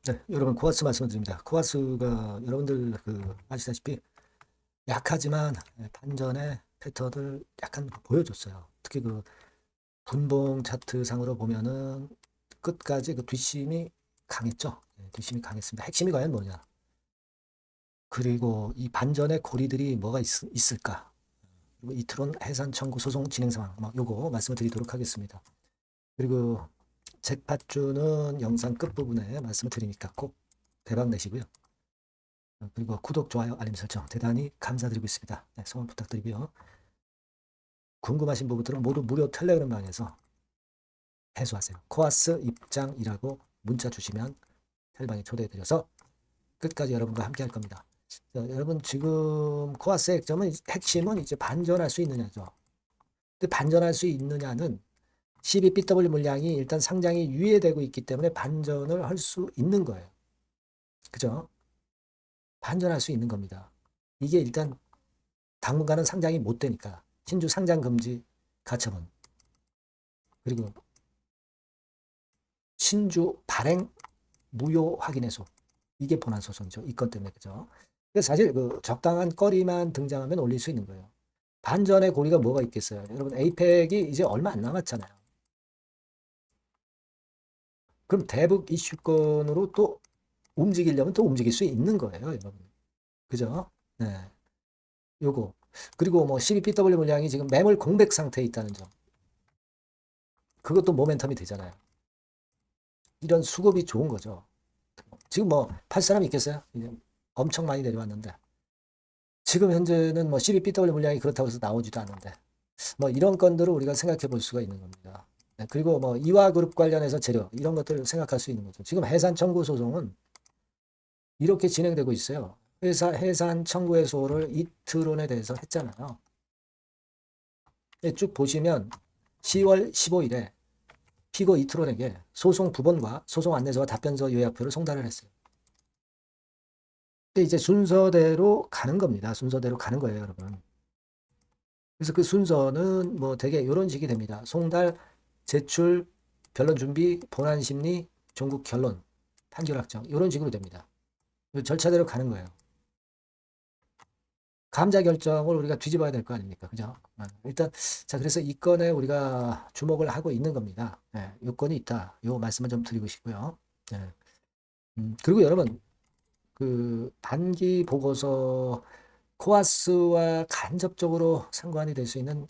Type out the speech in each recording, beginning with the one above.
네, 여러분 코아스 말씀을 드립니다. 코아스가 여러분들 아시다시피 약하지만 반전의 패턴을 약간 보여줬어요. 특히 분봉 차트 상으로 보면은 끝까지 뒷심이 강했죠. 뒷심이 강했습니다. 핵심이 과연 뭐냐? 그리고 이 반전의 고리들이 뭐가 있을까? 그리고 이트론 해산 청구 소송 진행 상황, 요거 말씀을 드리도록 하겠습니다. 그리고 잭팟주는 영상 끝부분에 말씀을 드리니까 꼭 대박 내시고요. 그리고 구독, 좋아요, 알림 설정 대단히 감사드리고 있습니다. 네, 소원 부탁드리고요. 궁금하신 부분들은 모두 무료 텔레그램 방에서 해소하세요. 코아스 입장이라고 문자 주시면 텔방에 초대해드려서 끝까지 여러분과 함께 할 겁니다. 자, 여러분 지금 코아스의 핵심은 이제 반전할 수 있느냐죠. 근데 반전할 수 있느냐는 12BW 물량이 일단 상장이 유예되고 있기 때문에 반전을 할 수 있는 거예요. 그죠? 반전할 수 있는 겁니다. 이게 일단 당분간은 상장이 못 되니까 신주 상장 금지 가처분 그리고 신주 발행 무효 확인해소 이게 본안 소송이죠. 이 건 때문에 그죠. 그래서 사실 적당한 거리만 등장하면 올릴 수 있는 거예요. 반전의 고리가 뭐가 있겠어요. 여러분 에이펙이 이제 얼마 안 남았잖아요. 그럼 대북 이슈권으로 또 움직이려면 또 움직일 수 있는 거예요, 여러분. 그죠? 네. 요거. 그리고 뭐 12PW 물량이 지금 매물 공백 상태에 있다는 점. 그것도 모멘텀이 되잖아요. 이런 수급이 좋은 거죠. 지금 뭐 팔 사람이 있겠어요? 이제 엄청 많이 내려왔는데. 지금 현재는 뭐 12BW 물량이 그렇다고 해서 나오지도 않는데. 뭐 이런 건들을 우리가 생각해 볼 수가 있는 겁니다. 네, 그리고 뭐 이화그룹 관련해서 재료 이런 것들을 생각할 수 있는 거죠. 지금 해산 청구 소송은 이렇게 진행되고 있어요. 해산 청구 해소를 이트론에 대해서 했잖아요. 네, 쭉 보시면 10월 15일에 피고 이트론에게 소송 부본과 소송 안내서와 답변서 요약표를 송달을 했어요. 근데 이제 순서대로 가는 겁니다. 순서대로 가는 거예요, 여러분. 그래서 그 순서는 뭐 되게 이런 식이 됩니다. 송달, 제출, 변론 준비, 본안 심리, 종국 결론, 판결 확정 이런 식으로 됩니다. 절차대로 가는 거예요. 감자 결정을 우리가 뒤집어야 될 거 아닙니까? 그죠? 일단 자 그래서 이 건에 우리가 주목을 하고 있는 겁니다. 네, 요건이 있다. 요 말씀을 좀 드리고 싶고요. 네. 그리고 여러분 단기 보고서 코아스와 간접적으로 상관이 될 수 있는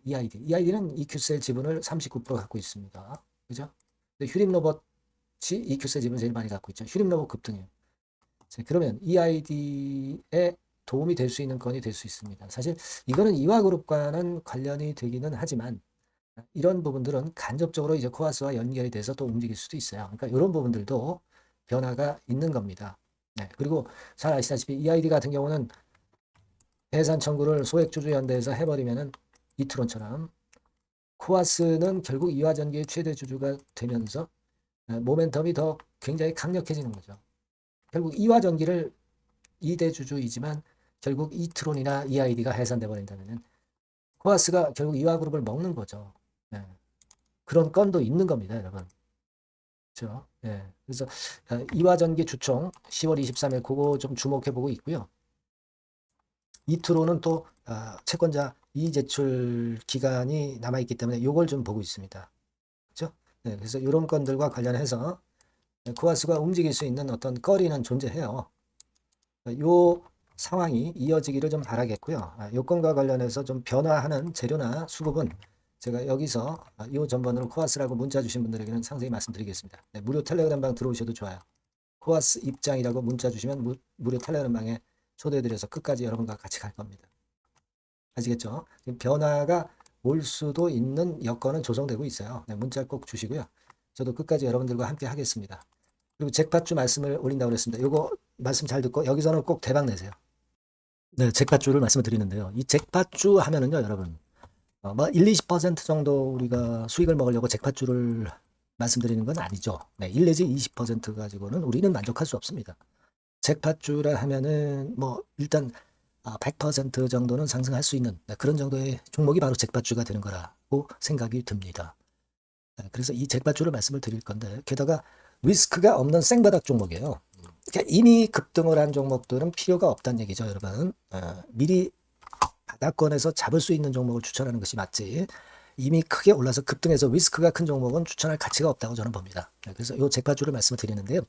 EID. EID는 EQ셀 지분을 39% 갖고 있습니다. 그죠? 근데 휴림 로봇이 EQ셀 지분을 제일 많이 갖고 있죠. 휴림 로봇 급등이에요. 자, 그러면 EID에 도움이 될 수 있는 건이 될 수 있습니다. 사실 이거는 이화그룹과는 관련이 되기는 하지만 이런 부분들은 간접적으로 이제 코아스와 연결이 돼서 또 움직일 수도 있어요. 그러니까 이런 부분들도 변화가 있는 겁니다. 네, 그리고 잘 아시다시피 EID 같은 경우는 해산 청구를 소액주주연대에서 해버리면은 이트론처럼 코아스는 결국 이화전기의 최대 주주가 되면서 모멘텀이 더 굉장히 강력해지는 거죠. 결국 이화전기를 2대 주주이지만 결국 이트론이나 EID가 해산돼 버린다면 코아스가 결국 이화그룹을 먹는 거죠. 예. 그런 건도 있는 겁니다, 여러분. 그렇죠? 예. 그래서 이화전기 주총 10월 23일 그거 좀 주목해 보고 있고요. 이트론은 또 채권자 이의제출 기간이 남아있기 때문에 이걸 좀 보고 있습니다. 그렇죠? 네, 그래서 이런 건들과 관련해서 코아스가 움직일 수 있는 어떤 거리는 존재해요. 요 상황이 이어지기를 좀 바라겠고요. 요건과 관련해서 좀 변화하는 재료나 수급은 제가 여기서 이 전번으로 코아스라고 문자 주신 분들에게는 상세히 말씀드리겠습니다. 네, 무료 텔레그램방 들어오셔도 좋아요. 코아스 입장이라고 문자 주시면 무료 텔레그램방에 초대해드려서 끝까지 여러분과 같이 갈 겁니다. 아시겠죠? 변화가 올 수도 있는 여건은 조성되고 있어요. 네, 문자 꼭 주시고요. 저도 끝까지 여러분들과 함께 하겠습니다. 그리고 잭팟주 말씀을 올린다고 그랬습니다. 요거 말씀 잘 듣고 여기서는 꼭 대박 내세요. 네, 잭팟주를 말씀을 드리는데요. 이 잭팟주 하면은요, 여러분. 뭐 1, 20% 정도 우리가 수익을 먹으려고 잭팟주를 말씀드리는 건 아니죠. 네, 1 내지 20% 가지고는 우리는 만족할 수 없습니다. 잭팟주라 하면은 뭐 일단 100% 정도는 상승할 수 있는 그런 정도의 종목이 바로 잭팟주가 되는 거라고 생각이 듭니다. 그래서 이 잭팟주를 말씀을 드릴 건데 게다가 리스크가 없는 생바닥 종목이에요. 그러니까 이미 급등을 한 종목들은 필요가 없다는 얘기죠, 여러분. 미리 바닥권에서 잡을 수 있는 종목을 추천하는 것이 맞지. 이미 크게 올라서 급등해서 리스크가 큰 종목은 추천할 가치가 없다고 저는 봅니다. 그래서 이 잭파주를 말씀을 드리는데요.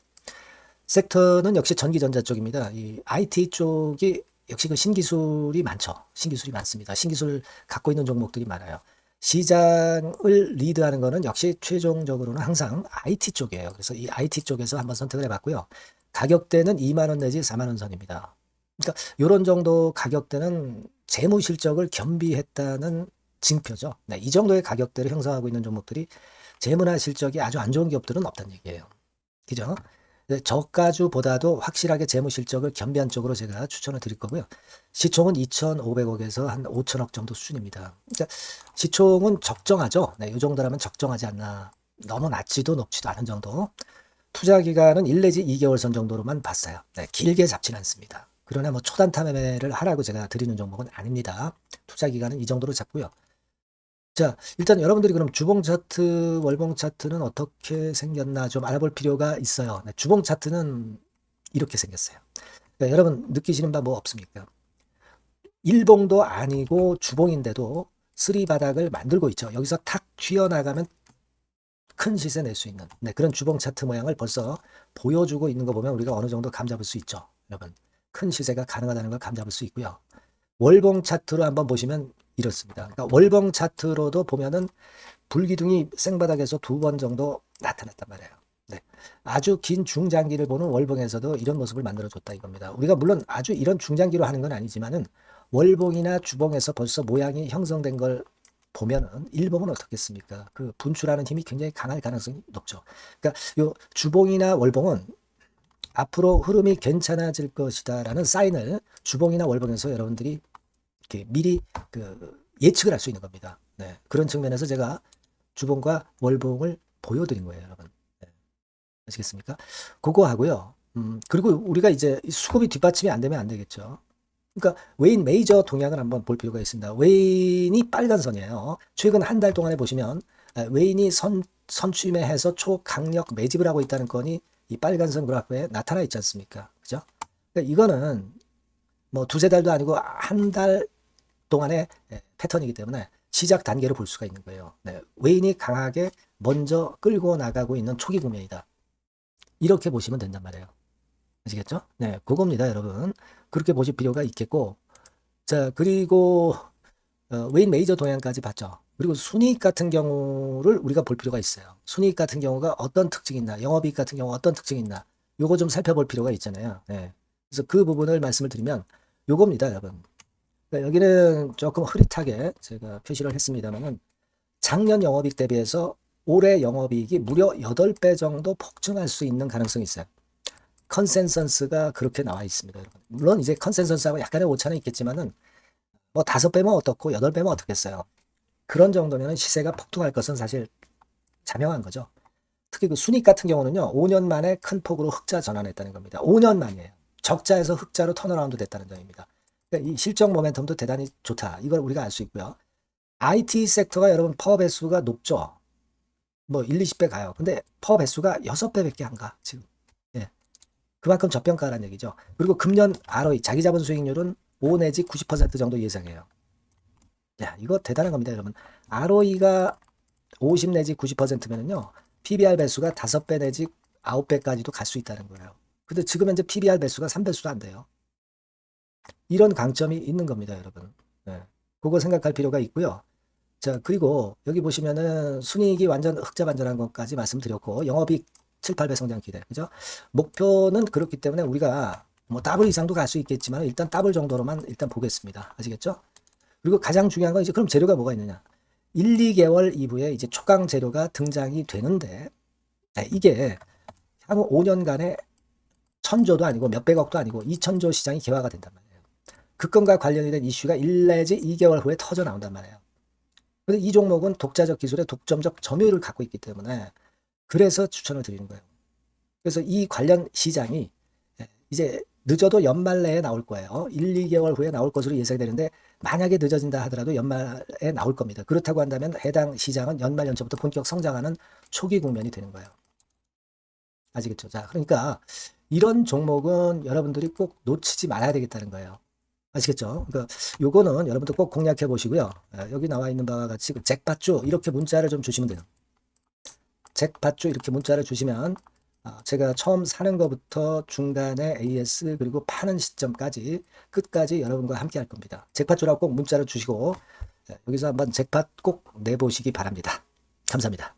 섹터는 역시 전기전자 쪽입니다. 이 IT 쪽이 역시 그 신기술이 많죠. 신기술이 많습니다. 신기술 갖고 있는 종목들이 많아요. 시장을 리드하는 거는 역시 최종적으로는 항상 IT 쪽이에요. 그래서 이 IT 쪽에서 한번 선택을 해봤고요. 가격대는 2만 원 내지 4만 원 선입니다. 그러니까 이런 정도 가격대는 재무 실적을 겸비했다는 징표죠. 네, 이 정도의 가격대를 형성하고 있는 종목들이 재무나 실적이 아주 안 좋은 기업들은 없다는 얘기예요. 그죠? 저가주보다도 확실하게 재무 실적을 겸비한 쪽으로 제가 추천을 드릴 거고요. 시총은 2,500억에서 한 5천억 정도 수준입니다. 그러니까 시총은 적정하죠. 네, 이 정도라면 적정하지 않나. 너무 낮지도 높지도 않은 정도. 투자 기간은 1 내지 2개월 선 정도로만 봤어요. 네, 길게 잡지는 않습니다. 그러나 뭐 초단타 매매를 하라고 제가 드리는 종목은 아닙니다. 투자 기간은 이 정도로 잡고요. 자, 일단 여러분들이 그럼 주봉 차트, 월봉 차트는 어떻게 생겼나 좀 알아볼 필요가 있어요. 네, 주봉 차트는 이렇게 생겼어요. 그러니까 여러분 느끼시는 바 뭐 없습니까? 일봉도 아니고 주봉인데도 쓰리 바닥을 만들고 있죠. 여기서 탁 튀어나가면 큰 시세 낼 수 있는 그런 주봉 차트 모양을 벌써 보여주고 있는 거 보면 우리가 어느 정도 감잡을 수 있죠. 여러분 큰 시세가 가능하다는 걸 감잡을 수 있고요. 월봉 차트로 한번 보시면 이렇습니다. 그러니까 월봉 차트로도 보면은 불기둥이 생바닥에서 2번 정도 나타났단 말이에요. 네. 아주 긴 중장기를 보는 월봉에서도 이런 모습을 만들어줬다 이겁니다. 우리가 물론 아주 이런 중장기로 하는 건 아니지만은 월봉이나 주봉에서 벌써 모양이 형성된 걸 보면은 일봉은 어떻겠습니까? 그 분출하는 힘이 굉장히 강할 가능성이 높죠. 그러니까 요 주봉이나 월봉은 앞으로 흐름이 괜찮아질 것이다라는 사인을 주봉이나 월봉에서 여러분들이 이렇게 미리 그 예측을 할 수 있는 겁니다. 네. 그런 측면에서 제가 주봉과 월봉을 보여드린 거예요, 여러분. 네. 아시겠습니까? 그거 하고요. 그리고 우리가 이제 수급이 뒷받침이 안 되면 안 되겠죠. 그러니까 웨인 메이저 동향을 한번 볼 필요가 있습니다. 웨인이 빨간 선이에요. 최근 한 달 동안에 보시면 웨인이 선취매해서 초강력 매집을 하고 있다는 건이 이 빨간 선 그래프에 나타나 있지 않습니까? 그죠? 그러니까 이거는 뭐 두세 달도 아니고 한 달 동안의 패턴이기 때문에 시작 단계로 볼 수가 있는 거예요. 네, 웨인이 강하게 먼저 끌고 나가고 있는 초기 국면이다. 이렇게 보시면 된단 말이에요. 아시겠죠? 네, 그겁니다, 여러분. 그렇게 보실 필요가 있겠고, 자, 그리고 웨인 메이저 동향까지 봤죠. 그리고 순이익 같은 경우를 우리가 볼 필요가 있어요. 순이익 같은 경우가 어떤 특징이 있나, 영업이익 같은 경우 어떤 특징이 있나, 요거 좀 살펴볼 필요가 있잖아요. 네. 그래서 그 부분을 말씀을 드리면 요겁니다, 여러분. 그러니까 여기는 조금 흐릿하게 제가 표시를 했습니다만은 작년 영업이익 대비해서 올해 영업이익이 무려 8배 정도 폭증할 수 있는 가능성이 있어요. 컨센서스가 그렇게 나와 있습니다, 여러분. 물론 이제 컨센서스하고 약간의 오차는 있겠지만은 뭐 5배면 어떻고 8배면 어떻겠어요. 그런 정도면 시세가 폭등할 것은 사실 자명한 거죠. 특히 그 순익 같은 경우는요, 5년 만에 큰 폭으로 흑자 전환했다는 겁니다. 5년 만이에요. 적자에서 흑자로 턴어라운드 됐다는 점입니다. 그러니까 이 실적 모멘텀도 대단히 좋다. 이걸 우리가 알 수 있고요. IT 섹터가 여러분 파워 배수가 높죠. 뭐 1, 20배 가요. 근데 파워 배수가 6배밖에 안 가, 지금. 예. 그만큼 저평가라는 얘기죠. 그리고 금년 ROE, 자기 자본 수익률은 5 내지 90% 정도 예상해요. 야, 이거 대단한 겁니다, 여러분. ROE가 50 내지 90%면은요, PBR 배수가 5배 내지 9배까지도 갈 수 있다는 거예요. 근데 지금 현재 PBR 배수가 3배수도 안 돼요. 이런 강점이 있는 겁니다, 여러분. 네. 그거 생각할 필요가 있고요. 자, 그리고 여기 보시면은 순이익이 완전 흑자 반전한 것까지 말씀드렸고, 영업이익 7, 8배 성장 기대. 그죠? 목표는 그렇기 때문에 우리가 뭐 더블 이상도 갈 수 있겠지만 일단 더블 정도로만 일단 보겠습니다. 아시겠죠? 그리고 가장 중요한 건 이제 그럼 재료가 뭐가 있느냐? 1, 2개월 이후에 이제 초강 재료가 등장이 되는데, 네, 이게 향후 5년간에 천조도 아니고 몇백억도 아니고 2천조 시장이 개화가 된단 말이에요. 그 건과 관련이 된 이슈가 1 내지 2개월 후에 터져 나온단 말이에요. 근데 이 종목은 독자적 기술의 독점적 점유율을 갖고 있기 때문에 그래서 추천을 드리는 거예요. 그래서 이 관련 시장이 이제 늦어도 연말 내에 나올 거예요. 1, 2개월 후에 나올 것으로 예상되는데 만약에 늦어진다 하더라도 연말에 나올 겁니다. 그렇다고 한다면 해당 시장은 연말 연초부터 본격 성장하는 초기 국면이 되는 거예요. 아시겠죠? 자, 그러니까 이런 종목은 여러분들이 꼭 놓치지 말아야 되겠다는 거예요. 아시겠죠? 그러니까 요거는 여러분들 꼭 공략해 보시고요. 여기 나와 있는 바와 같이 그 잭팟주 이렇게 문자를 좀 주시면 돼요. 잭팟주 이렇게 문자를 주시면 제가 처음 사는 것부터 중간에 AS 그리고 파는 시점까지 끝까지 여러분과 함께 할 겁니다. 잭팟주라고 꼭 문자를 주시고 여기서 한번 잭팟 꼭 내보시기 바랍니다. 감사합니다.